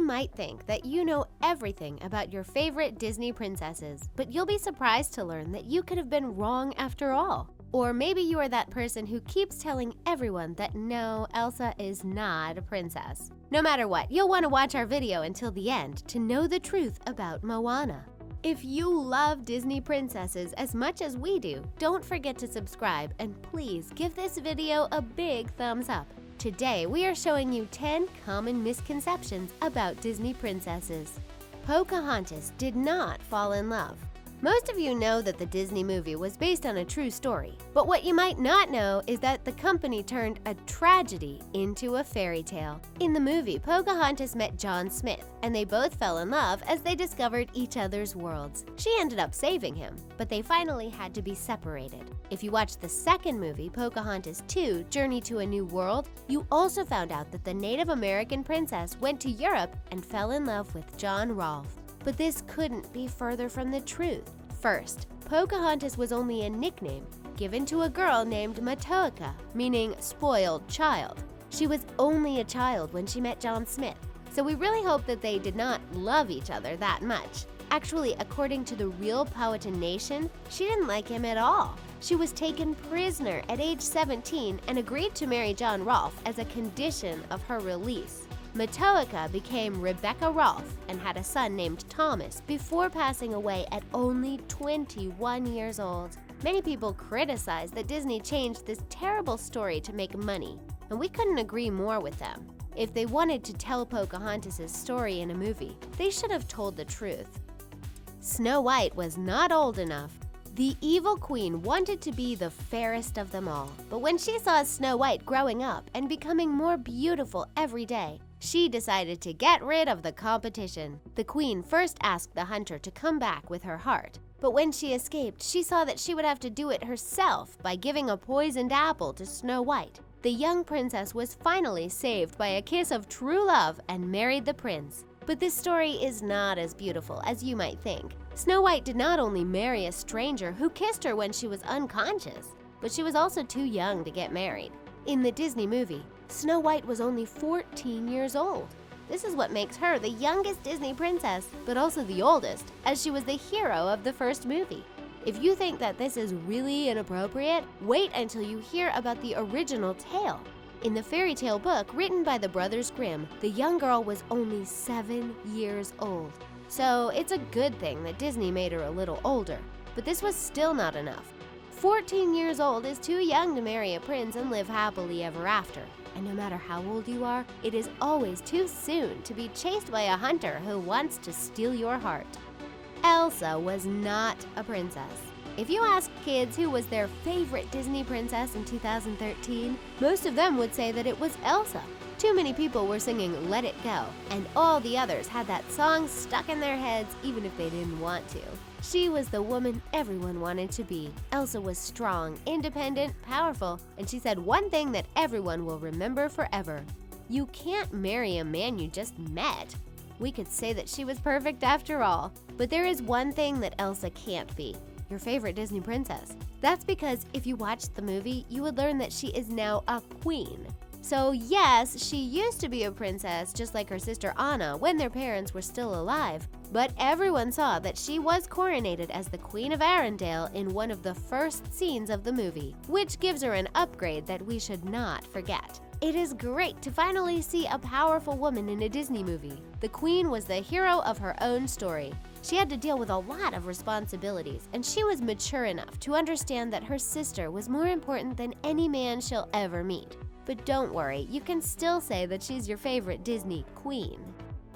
might think that you know everything about your favorite Disney princesses, but you'll be surprised to learn that you could have been wrong after all. Or maybe you are that person who keeps telling everyone that no, Elsa is not a princess. No matter what, you'll want to watch our video until the end to know the truth about Moana. If you love Disney princesses as much as we do, don't forget to subscribe and please give this video a big thumbs up. Today, we are showing you 10 common misconceptions about Disney princesses. Pocahontas did not fall in love. Most of you know that the Disney movie was based on a true story, but what you might not know is that the company turned a tragedy into a fairy tale. In the movie, Pocahontas met John Smith, and they both fell in love as they discovered each other's worlds. She ended up saving him, but they finally had to be separated. If you watch the second movie, Pocahontas 2: Journey to a New World, you also found out that the Native American princess went to Europe and fell in love with John Rolfe. But this couldn't be further from the truth. First, Pocahontas was only a nickname given to a girl named Matoaka, meaning spoiled child. She was only a child when she met John Smith, so we really hope that they did not love each other that much. Actually, according to the real Powhatan Nation, she didn't like him at all. She was taken prisoner at age 17 and agreed to marry John Rolfe as a condition of her release. Matoaka became Rebecca Rolfe and had a son named Thomas before passing away at only 21 years old. Many people criticize that Disney changed this terrible story to make money, and we couldn't agree more with them. If they wanted to tell Pocahontas' story in a movie, they should have told the truth. Snow White was not old enough. The evil queen wanted to be the fairest of them all, but when she saw Snow White growing up and becoming more beautiful every day, she decided to get rid of the competition. The queen first asked the hunter to come back with her heart, but when she escaped, she saw that she would have to do it herself by giving a poisoned apple to Snow White. The young princess was finally saved by a kiss of true love and married the prince. But this story is not as beautiful as you might think. Snow White did not only marry a stranger who kissed her when she was unconscious, but she was also too young to get married. In the Disney movie, Snow White was only 14 years old. This is what makes her the youngest Disney princess, but also the oldest, as she was the hero of the first movie. If you think that this is really inappropriate, wait until you hear about the original tale. In the fairy tale book written by the Brothers Grimm, the young girl was only 7 years old. So it's a good thing that Disney made her a little older, but this was still not enough. 14 years old is too young to marry a prince and live happily ever after. And no matter how old you are, it is always too soon to be chased by a hunter who wants to steal your heart. Elsa was not a princess. If you ask kids who was their favorite Disney princess in 2013, most of them would say that it was Elsa. Too many people were singing Let It Go, and all the others had that song stuck in their heads even if they didn't want to. She was the woman everyone wanted to be. Elsa was strong, independent, powerful, and she said one thing that everyone will remember forever. You can't marry a man you just met. We could say that she was perfect after all, but there is one thing that Elsa can't be: your favorite Disney princess. That's because if you watched the movie, you would learn that she is now a queen. So yes, she used to be a princess just like her sister Anna when their parents were still alive, but everyone saw that she was coronated as the Queen of Arendelle in one of the first scenes of the movie, which gives her an upgrade that we should not forget. It is great to finally see a powerful woman in a Disney movie. The Queen was the hero of her own story. She had to deal with a lot of responsibilities, and she was mature enough to understand that her sister was more important than any man she'll ever meet. But don't worry, you can still say that she's your favorite Disney queen.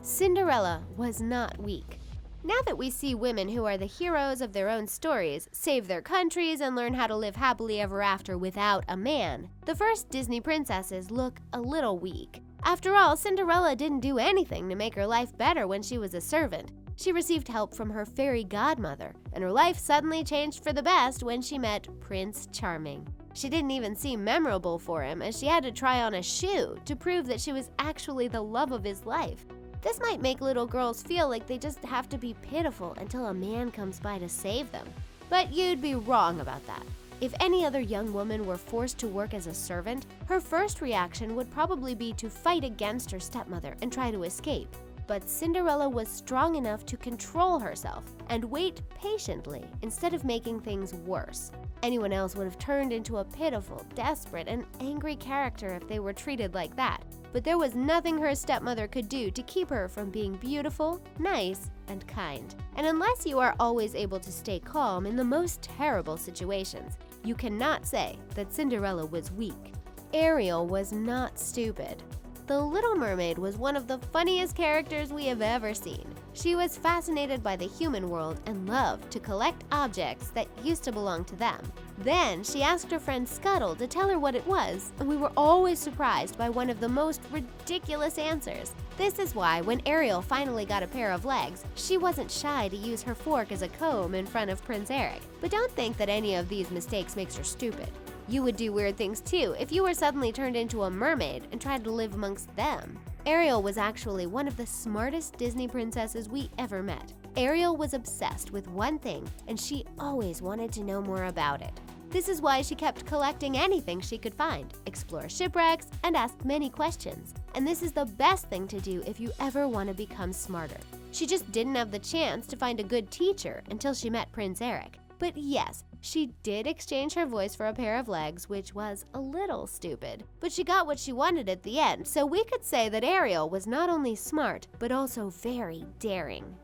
Cinderella was not weak. Now that we see women who are the heroes of their own stories save their countries and learn how to live happily ever after without a man, the first Disney princesses look a little weak. After all, Cinderella didn't do anything to make her life better when she was a servant. She received help from her fairy godmother, and her life suddenly changed for the best when she met Prince Charming. She didn't even seem memorable for him, as she had to try on a shoe to prove that she was actually the love of his life. This might make little girls feel like they just have to be pitiful until a man comes by to save them. But you'd be wrong about that. If any other young woman were forced to work as a servant, her first reaction would probably be to fight against her stepmother and try to escape. But Cinderella was strong enough to control herself and wait patiently instead of making things worse. Anyone else would have turned into a pitiful, desperate, and angry character if they were treated like that. But there was nothing her stepmother could do to keep her from being beautiful, nice, and kind. And unless you are always able to stay calm in the most terrible situations, you cannot say that Cinderella was weak. Ariel was not stupid. The Little Mermaid was one of the funniest characters we have ever seen. She was fascinated by the human world and loved to collect objects that used to belong to them. Then she asked her friend Scuttle to tell her what it was, and we were always surprised by one of the most ridiculous answers. This is why when Ariel finally got a pair of legs, she wasn't shy to use her fork as a comb in front of Prince Eric. But don't think that any of these mistakes makes her stupid. You would do weird things too if you were suddenly turned into a mermaid and tried to live amongst them. Ariel was actually one of the smartest Disney princesses we ever met. Ariel was obsessed with one thing, and she always wanted to know more about it. This is why she kept collecting anything she could find, explore shipwrecks, and ask many questions. And this is the best thing to do if you ever want to become smarter. She just didn't have the chance to find a good teacher until she met Prince Eric. But yes, she did exchange her voice for a pair of legs, which was a little stupid. But she got what she wanted at the end, so we could say that Ariel was not only smart, but also very daring.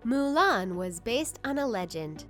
Mulan was based on a legend.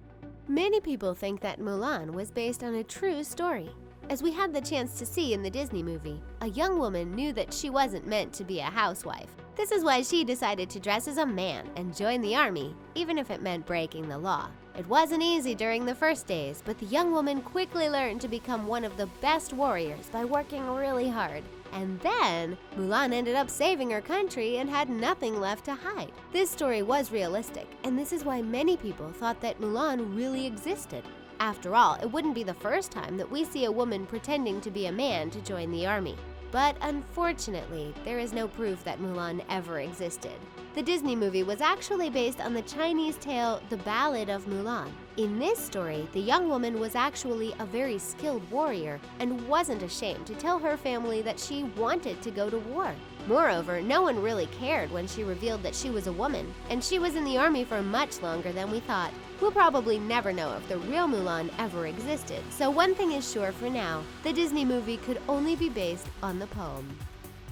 Many people think that Mulan was based on a true story. As we had the chance to see in the Disney movie, a young woman knew that she wasn't meant to be a housewife. This is why she decided to dress as a man and join the army, even if it meant breaking the law. It wasn't easy during the first days, but the young woman quickly learned to become one of the best warriors by working really hard. And then, Mulan ended up saving her country and had nothing left to hide. This story was realistic, and this is why many people thought that Mulan really existed. After all, it wouldn't be the first time that we see a woman pretending to be a man to join the army. But unfortunately, there is no proof that Mulan ever existed. The Disney movie was actually based on the Chinese tale The Ballad of Mulan. In this story, the young woman was actually a very skilled warrior and wasn't ashamed to tell her family that she wanted to go to war. Moreover, no one really cared when she revealed that she was a woman, and she was in the army for much longer than we thought. We'll probably never know if the real Mulan ever existed, so one thing is sure for now, the Disney movie could only be based on the poem.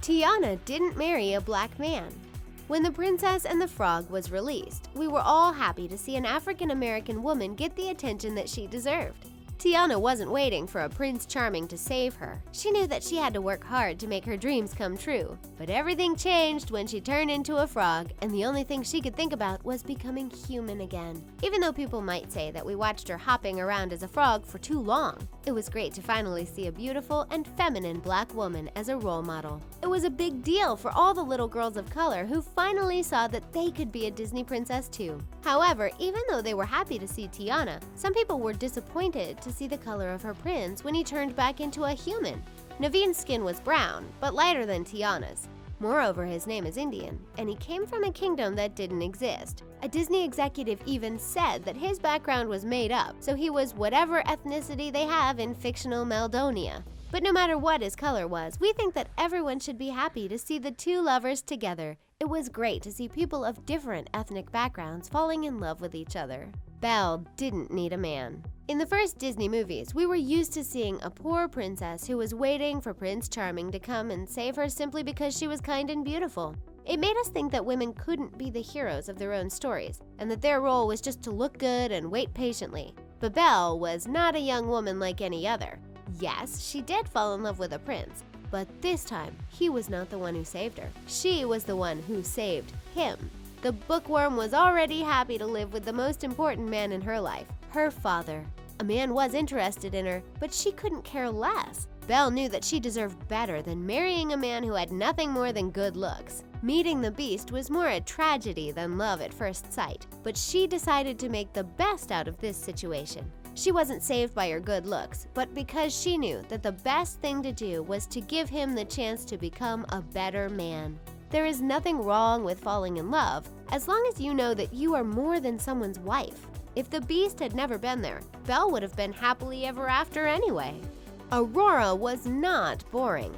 Tiana didn't marry a black man. When The Princess and the Frog was released, we were all happy to see an African-American woman get the attention that she deserved. Tiana wasn't waiting for a Prince Charming to save her. She knew that she had to work hard to make her dreams come true. But everything changed when she turned into a frog, and the only thing she could think about was becoming human again. Even though people might say that we watched her hopping around as a frog for too long, it was great to finally see a beautiful and feminine black woman as a role model. It was a big deal for all the little girls of color who finally saw that they could be a Disney princess too. However, even though they were happy to see Tiana, some people were disappointed to see the color of her prince when he turned back into a human. Naveen's skin was brown, but lighter than Tiana's. Moreover, his name is Indian, and he came from a kingdom that didn't exist. A Disney executive even said that his background was made up, so he was whatever ethnicity they have in fictional Meldonia. But no matter what his color was, we think that everyone should be happy to see the two lovers together. It was great to see people of different ethnic backgrounds falling in love with each other. Belle didn't need a man. In the first Disney movies, we were used to seeing a poor princess who was waiting for Prince Charming to come and save her simply because she was kind and beautiful. It made us think that women couldn't be the heroes of their own stories, and that their role was just to look good and wait patiently. But Belle was not a young woman like any other. Yes, she did fall in love with a prince, but this time, he was not the one who saved her. She was the one who saved him. The bookworm was already happy to live with the most important man in her life, her father. A man was interested in her, but she couldn't care less. Belle knew that she deserved better than marrying a man who had nothing more than good looks. Meeting the Beast was more a tragedy than love at first sight, but she decided to make the best out of this situation. She wasn't saved by her good looks, but because she knew that the best thing to do was to give him the chance to become a better man. There is nothing wrong with falling in love, as long as you know that you are more than someone's wife. If the Beast had never been there, Belle would have been happily ever after anyway. Aurora was not boring.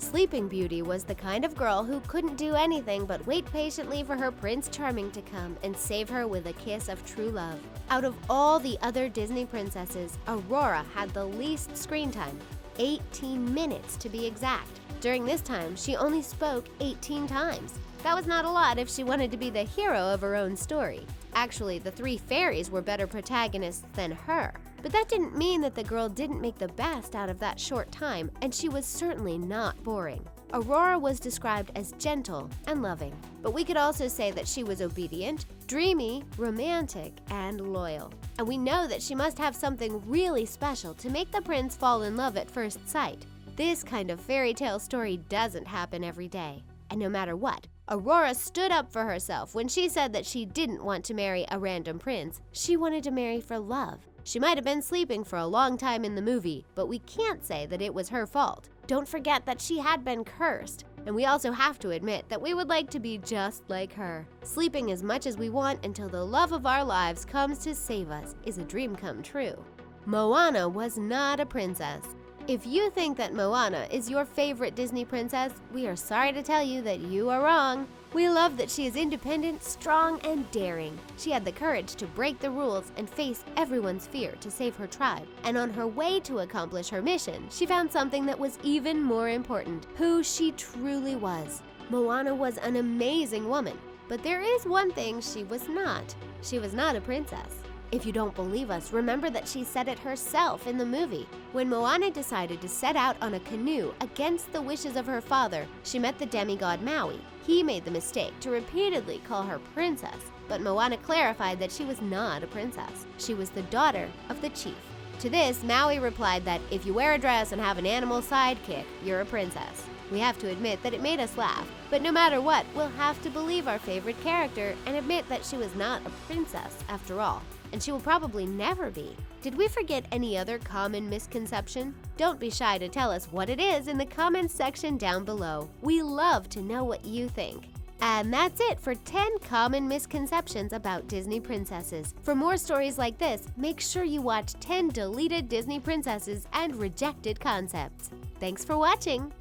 Sleeping Beauty was the kind of girl who couldn't do anything but wait patiently for her Prince Charming to come and save her with a kiss of true love. Out of all the other Disney princesses, Aurora had the least screen time, 18 minutes to be exact. During this time, she only spoke 18 times. That was not a lot if she wanted to be the hero of her own story. Actually, the three fairies were better protagonists than her. But that didn't mean that the girl didn't make the best out of that short time, and she was certainly not boring. Aurora was described as gentle and loving, but we could also say that she was obedient, dreamy, romantic, and loyal. And we know that she must have something really special to make the prince fall in love at first sight. This kind of fairy tale story doesn't happen every day. And no matter what, Aurora stood up for herself when she said that she didn't want to marry a random prince. She wanted to marry for love. She might have been sleeping for a long time in the movie, but we can't say that it was her fault. Don't forget that she had been cursed, and we also have to admit that we would like to be just like her. Sleeping as much as we want until the love of our lives comes to save us is a dream come true. Moana was not a princess. If you think that Moana is your favorite Disney princess, we are sorry to tell you that you are wrong. We love that she is independent, strong, and daring. She had the courage to break the rules and face everyone's fear to save her tribe. And on her way to accomplish her mission, she found something that was even more important: who she truly was. Moana was an amazing woman, but there is one thing she was not. She was not a princess. If you don't believe us, remember that she said it herself in the movie. When Moana decided to set out on a canoe against the wishes of her father, she met the demigod Maui. He made the mistake to repeatedly call her princess, but Moana clarified that she was not a princess. She was the daughter of the chief. To this, Maui replied that if you wear a dress and have an animal sidekick, you're a princess. We have to admit that it made us laugh, but no matter what, we'll have to believe our favorite character and admit that she was not a princess after all. And she will probably never be. Did we forget any other common misconception? Don't be shy to tell us what it is in the comments section down below. We love to know what you think. And that's it for 10 common misconceptions about Disney princesses. For more stories like this, make sure you watch 10 deleted Disney princesses and rejected concepts. Thanks for watching!